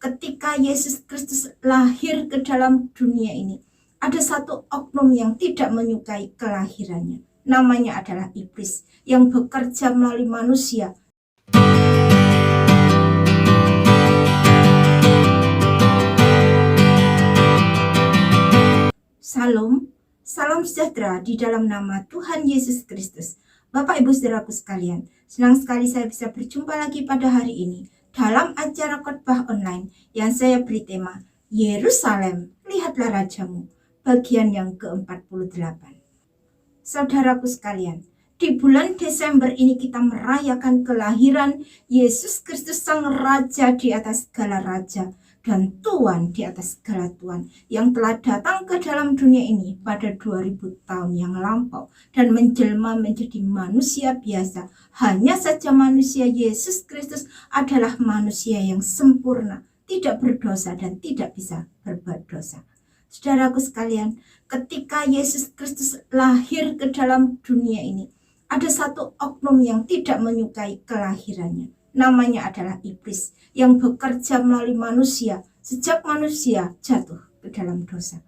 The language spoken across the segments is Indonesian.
ketika Yesus Kristus lahir ke dalam dunia ini, ada satu oknum yang tidak menyukai kelahirannya. Namanya adalah iblis yang bekerja melalui manusia. Salam sejahtera di dalam nama Tuhan Yesus Kristus. Bapak Ibu Saudaraku sekalian, senang sekali saya bisa berjumpa lagi pada hari ini dalam acara khotbah online yang saya beri tema Yerusalem, lihatlah Rajamu, bagian yang ke-48. Saudaraku sekalian, di bulan Desember ini kita merayakan kelahiran Yesus Kristus Sang Raja di atas segala raja dan Tuhan di atas segala Tuhan yang telah datang ke dalam dunia ini pada 2000 tahun yang lampau dan menjelma menjadi manusia biasa. Hanya saja manusia Yesus Kristus adalah manusia yang sempurna, tidak berdosa dan tidak bisa berbuat dosa. Saudaraku sekalian, ketika Yesus Kristus lahir ke dalam dunia ini, ada satu oknum yang tidak menyukai kelahirannya. Namanya adalah iblis yang bekerja melalui manusia sejak manusia jatuh ke dalam dosa.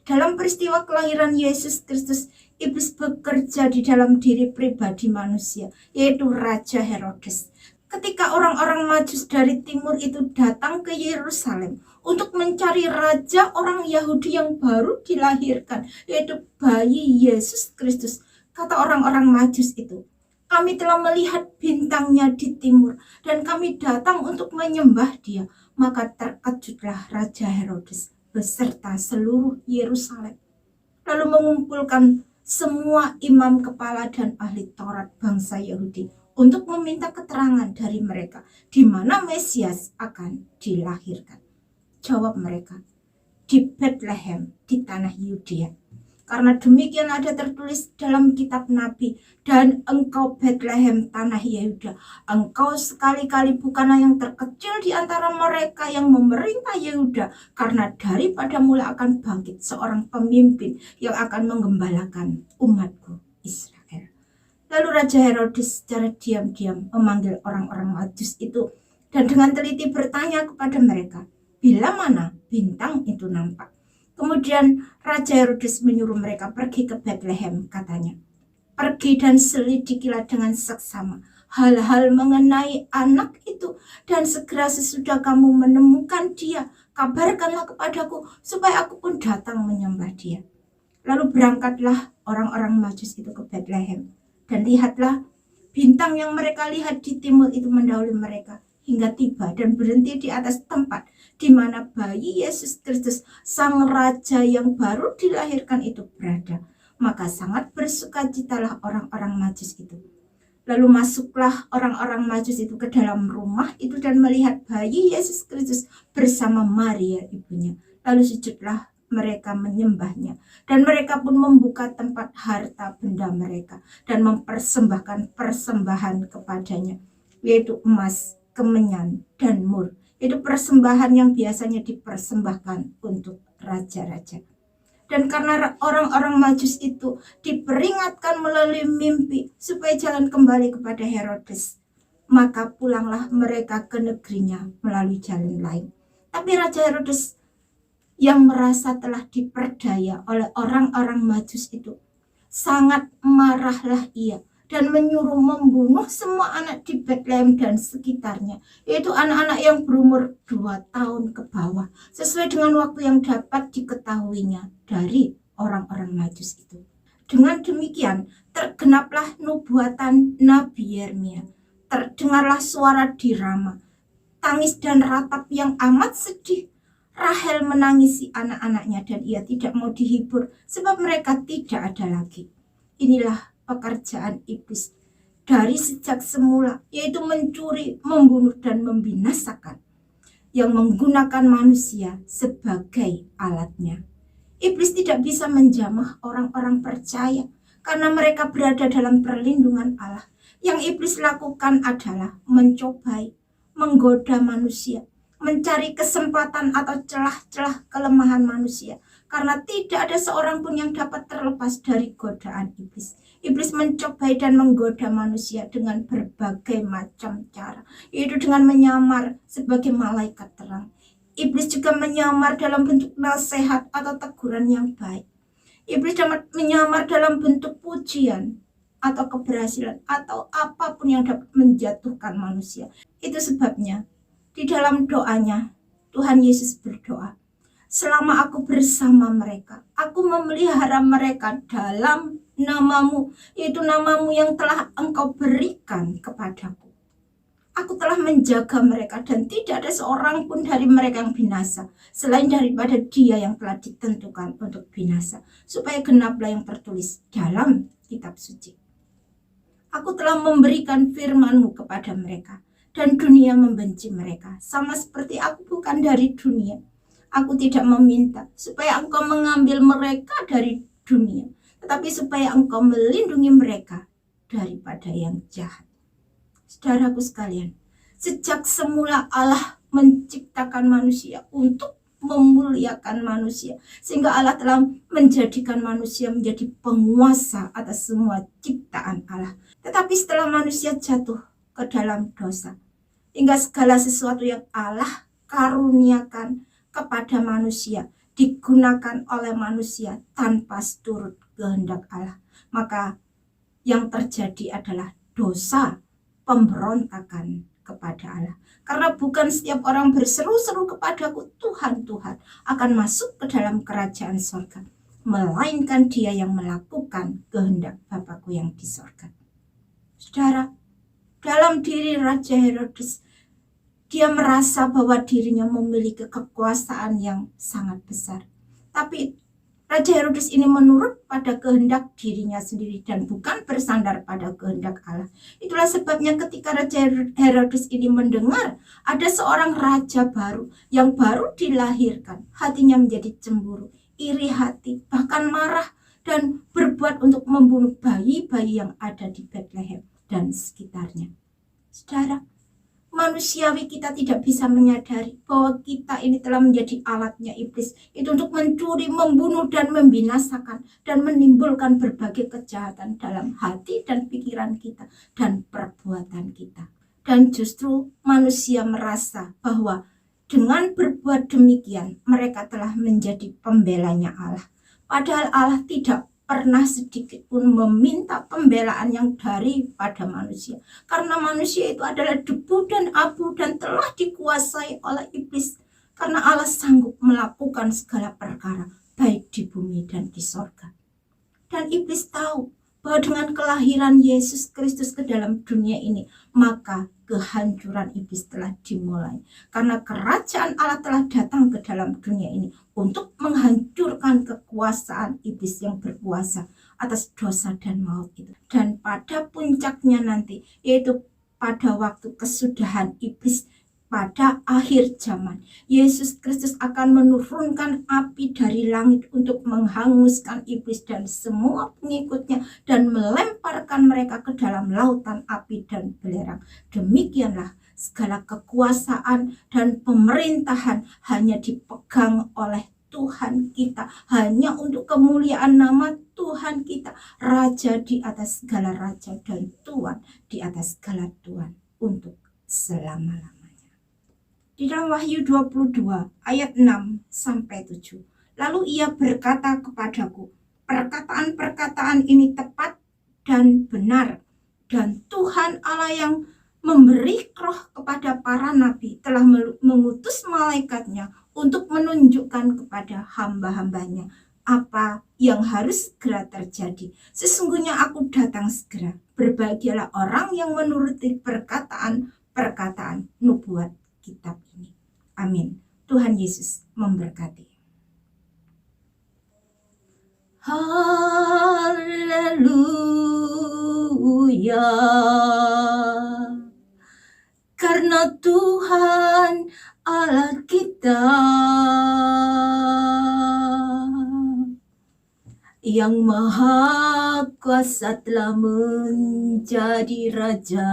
Dalam peristiwa kelahiran Yesus Kristus, iblis bekerja di dalam diri pribadi manusia, yaitu Raja Herodes. Ketika orang-orang Majus dari timur itu datang ke Yerusalem untuk mencari raja orang Yahudi yang baru dilahirkan, yaitu bayi Yesus Kristus, kata orang-orang Majus itu, kami telah melihat bintangnya di timur dan kami datang untuk menyembah dia. Maka terkejutlah Raja Herodes beserta seluruh Yerusalem, lalu mengumpulkan semua imam kepala dan ahli Taurat bangsa Yahudi untuk meminta keterangan dari mereka di mana Mesias akan dilahirkan. Jawab mereka, di Bethlehem di tanah Yudea. Karena demikian ada tertulis dalam kitab Nabi, dan engkau Bethlehem tanah Yehuda, engkau sekali-kali bukanlah yang terkecil di antara mereka yang memerintah Yehuda, karena daripada mula akan bangkit seorang pemimpin yang akan menggembalakan umatku Israel. Lalu Raja Herodes secara diam-diam memanggil orang-orang Majus itu dan dengan teliti bertanya kepada mereka, bila mana bintang itu nampak. Kemudian Raja Herodes menyuruh mereka pergi ke Bethlehem, katanya. Pergi dan selidikilah dengan seksama hal-hal mengenai anak itu, dan segera sesudah kamu menemukan dia, kabarkanlah kepadaku supaya aku pun datang menyembah dia. Lalu berangkatlah orang-orang Majus itu ke Bethlehem, dan lihatlah bintang yang mereka lihat di timur itu mendahului mereka hingga tiba dan berhenti di atas tempat di mana bayi Yesus Kristus Sang Raja yang baru dilahirkan itu berada. Maka sangat bersukacitalah orang-orang Majus itu. Lalu masuklah orang-orang Majus itu ke dalam rumah itu dan melihat bayi Yesus Kristus bersama Maria ibunya. Lalu sujudlah mereka menyembahnya, dan mereka pun membuka tempat harta benda mereka dan mempersembahkan persembahan kepadanya, yaitu emas, kemenyan, dan mur. Itu persembahan yang biasanya dipersembahkan untuk raja-raja. Dan karena orang-orang Majus itu diperingatkan melalui mimpi supaya jangan kembali kepada Herodes, maka pulanglah mereka ke negerinya melalui jalan lain. Tapi Raja Herodes yang merasa telah diperdaya oleh orang-orang Majus itu, sangat marahlah ia dan menyuruh membunuh semua anak di Bethlehem dan sekitarnya, yaitu anak-anak yang berumur 2 tahun ke bawah, sesuai dengan waktu yang dapat diketahuinya dari orang-orang Majus itu. Dengan demikian, tergenaplah nubuatan Nabi Yeremia. Terdengarlah suara di Rama, tangis dan ratap yang amat sedih. Rahel menangisi anak-anaknya dan ia tidak mau dihibur sebab mereka tidak ada lagi. Inilah pekerjaan iblis dari sejak semula, yaitu mencuri, membunuh, dan membinasakan, yang menggunakan manusia sebagai alatnya. Iblis tidak bisa menjamah orang-orang percaya karena mereka berada dalam perlindungan Allah. Yang iblis lakukan adalah mencobai, menggoda manusia, mencari kesempatan atau celah-celah kelemahan manusia, karena tidak ada seorang pun yang dapat terlepas dari godaan iblis. Iblis mencobai dan menggoda manusia dengan berbagai macam cara, yaitu dengan menyamar sebagai malaikat terang. Iblis juga menyamar dalam bentuk nasihat atau teguran yang baik. Iblis dapat menyamar dalam bentuk pujian atau keberhasilan atau apapun yang dapat menjatuhkan manusia. Itu sebabnya di dalam doanya Tuhan Yesus berdoa, selama aku bersama mereka, aku memelihara mereka dalam namamu, yaitu namamu yang telah engkau berikan kepadaku. Aku telah menjaga mereka dan tidak ada seorang pun dari mereka yang binasa, selain daripada dia yang telah ditentukan untuk binasa, supaya genaplah yang tertulis dalam kitab suci. Aku telah memberikan firman-Mu kepada mereka, dan dunia membenci mereka, sama seperti aku bukan dari dunia. Aku tidak meminta supaya engkau mengambil mereka dari dunia, tetapi supaya engkau melindungi mereka daripada yang jahat. Saudaraku sekalian, sejak semula Allah menciptakan manusia untuk memuliakan manusia, sehingga Allah telah menjadikan manusia menjadi penguasa atas semua ciptaan Allah. Tetapi setelah manusia jatuh ke dalam dosa, hingga segala sesuatu yang Allah karuniakan kepada manusia digunakan oleh manusia tanpa seturut kehendak Allah, maka yang terjadi adalah dosa, pemberontakan kepada Allah. Karena bukan setiap orang berseru-seru kepadaku, Tuhan, Tuhan, akan masuk ke dalam kerajaan surga, melainkan dia yang melakukan kehendak Bapakku yang di surga. Saudara, dalam diri Raja Herodes, dia merasa bahwa dirinya memiliki kekuasaan yang sangat besar. Tapi Raja Herodes ini menurut pada kehendak dirinya sendiri dan bukan bersandar pada kehendak Allah. Itulah sebabnya ketika Raja Herodes ini mendengar ada seorang raja baru yang baru dilahirkan, hatinya menjadi cemburu, iri hati, bahkan marah dan berbuat untuk membunuh bayi-bayi yang ada di Bethlehem dan sekitarnya. Saudara, manusiawi kita tidak bisa menyadari bahwa kita ini telah menjadi alatnya iblis, itu untuk mencuri, membunuh dan membinasakan dan menimbulkan berbagai kejahatan dalam hati dan pikiran kita dan perbuatan kita. Dan justru manusia merasa bahwa dengan berbuat demikian mereka telah menjadi pembelanya Allah, padahal Allah tidak pernah sedikit pun meminta pembelaan yang daripada manusia, karena manusia itu adalah debu dan abu dan telah dikuasai oleh iblis, karena Allah sanggup melakukan segala perkara baik di bumi dan di sorga. Dan iblis tahu bahwa dengan kelahiran Yesus Kristus ke dalam dunia ini, maka kehancuran iblis telah dimulai, karena kerajaan Allah telah datang ke dalam dunia ini untuk menghancurkan kekuasaan iblis yang berkuasa atas dosa dan maut itu. Dan pada puncaknya nanti, yaitu pada waktu kesudahan iblis pada akhir zaman, Yesus Kristus akan menurunkan api dari langit untuk menghanguskan iblis dan semua pengikutnya dan melemparkan mereka ke dalam lautan api dan belerang. Demikianlah segala kekuasaan dan pemerintahan hanya dipegang oleh Tuhan kita, hanya untuk kemuliaan nama Tuhan kita, Raja di atas segala raja dan Tuhan di atas segala Tuhan untuk selama-lamanya. Di dalam Wahyu 22 ayat 6 sampai 7. Lalu ia berkata kepadaku, perkataan-perkataan ini tepat dan benar, dan Tuhan Allah yang memberi roh kepada para nabi telah mengutus malaikatnya untuk menunjukkan kepada hamba-hambanya apa yang harus segera terjadi. Sesungguhnya aku datang segera. Berbahagialah orang yang menuruti perkataan nubuat kitab ini. Amin. Tuhan Yesus memberkati. Haleluya. Karena Tuhan Allah kita yang maha kuasa telah menjadi Raja.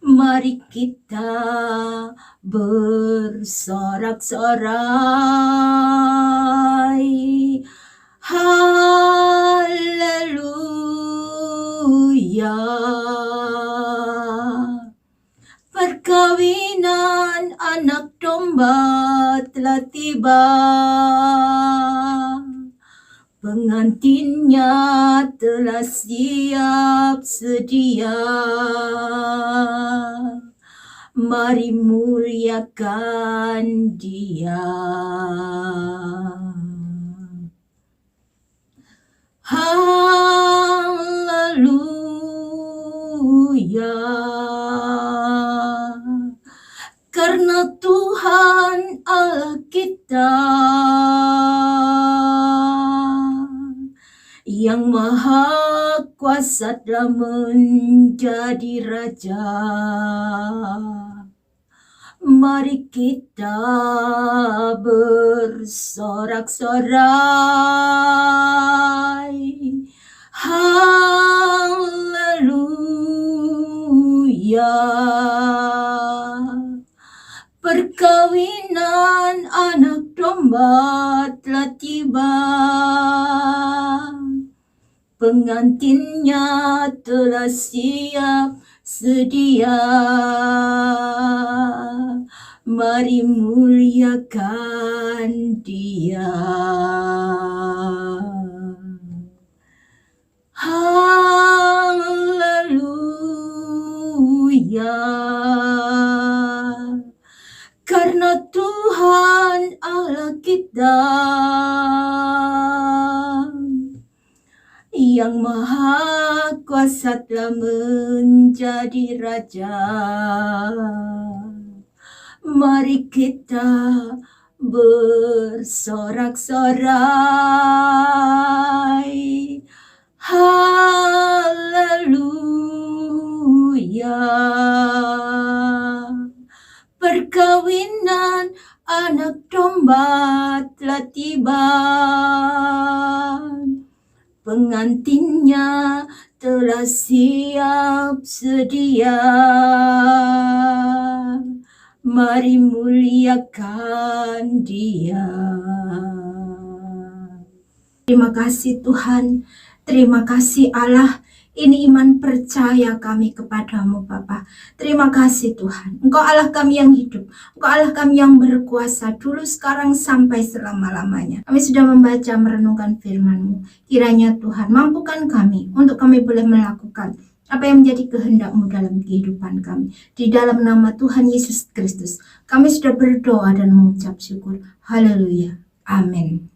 Mari kita bersorak-sorai. Haleluya. Perkawinan anak domba telah tiba, pengantinnya telah siap sedia. Mari muliakan Dia. Haleluya. Karena Tuhan Allah kita yang maha kuasa telah menjadi Raja. Mari kita bersorak-sorai. Haleluya. Perkawinan anak domba telah tiba, pengantinnya telah siap sedia. Mari muliakan Dia. Haleluya. Karena Tuhan Allah kita yang maha kuasa telah menjadi Raja. Mari kita bersorak-sorai. Haleluya. Perkawinan anak domba telah tiba, pengantinnya telah siap sedia. Mari muliakan Dia. Terima kasih Tuhan, terima kasih Allah. Ini iman percaya kami kepadamu Bapa. Terima kasih Tuhan. Engkau Allah kami yang hidup. Engkau Allah kami yang berkuasa dulu, sekarang, sampai selama-lamanya. Kami sudah membaca merenungkan firman-Mu. Kiranya Tuhan mampukan kami untuk kami boleh melakukan apa yang menjadi kehendak-Mu dalam kehidupan kami. Di dalam nama Tuhan Yesus Kristus, kami sudah berdoa dan mengucap syukur. Haleluya. Amin.